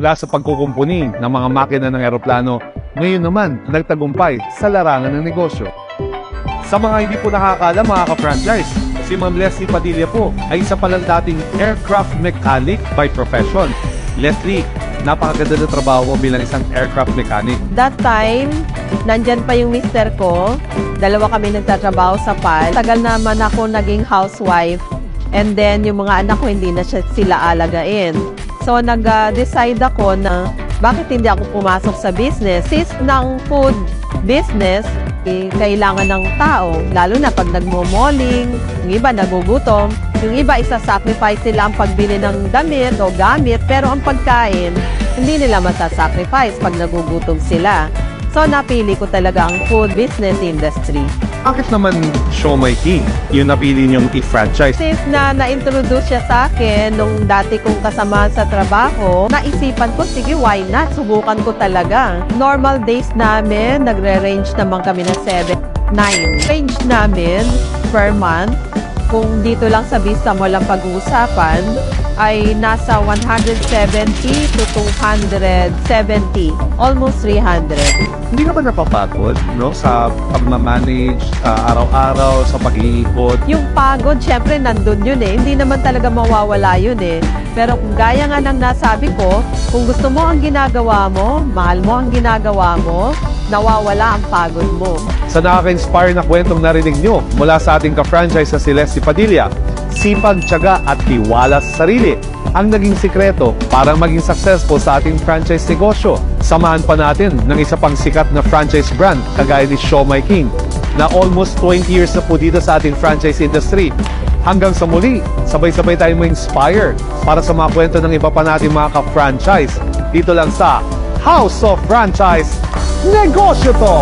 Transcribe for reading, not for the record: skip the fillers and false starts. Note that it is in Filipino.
Mula sa pagkukumpuni ng mga makina ng eroplano, ngayon naman nagtagumpay sa larangan ng negosyo. Sa mga hindi po nakakaalam mga ka-franchise, si Ma'am Leslie Padilla po ay isa palang dating aircraft mechanic by profession. Leslie, napakaganda ng trabaho mo bilang isang aircraft mechanic. That time, nandyan pa yung mister ko. Dalawa kami nagtatrabaho sa PAL. Tagal naman ako naging housewife. And then, yung mga anak ko, hindi na sila alagain. So, nag-decide ako na bakit hindi ako pumasok sa business. Since ng food business, kailangan ng tao. Lalo na pag nagmo-malling, yung iba nagugutom. Yung iba isa-sacrifice nila ang pagbili ng damit o gamit. Pero ang pagkain, hindi nila masasacrifice pag nagugutom sila. So, napili ko talaga ang food business industry. Bakit naman Siomai King yung napili niyong i-franchise? Since na-introduce siya sa akin nung dati kong kasama sa trabaho, naisipan ko, sige, why not? Subukan ko talaga. Normal days namin, nagre-range naman kami ng 7, 9. Range namin per month, kung dito lang sa Vista Mall ang pag-uusapan, ay nasa 170 to 270, almost 300. Hindi ka ba napapagod, no? Sa pagmamanage, araw-araw, sa pag-iikot? Yung pagod, syempre nandun yun eh. Hindi naman talaga mawawala yun eh. Pero kung gaya nga ng nasabi ko, kung gusto mo ang ginagawa mo, mahal mo ang ginagawa mo, nawawala ang pagod mo. Sa nakaka-inspire na kwentong narinig nyo mula sa ating ka-franchise na si Leslie Padilla, sipag, tiyaga at tiwala sa sarili ang naging sikreto para maging successful sa ating franchise negosyo. Samahan pa natin ng isa pang sikat na franchise brand kagaya ni Siomai King na almost 20 years na po dito sa ating franchise industry. Hanggang sa muli, sabay-sabay tayo ma-inspire para sa mga kwento ng iba pa natin mga ka-franchise dito lang sa House of Franchise. Negosyo to!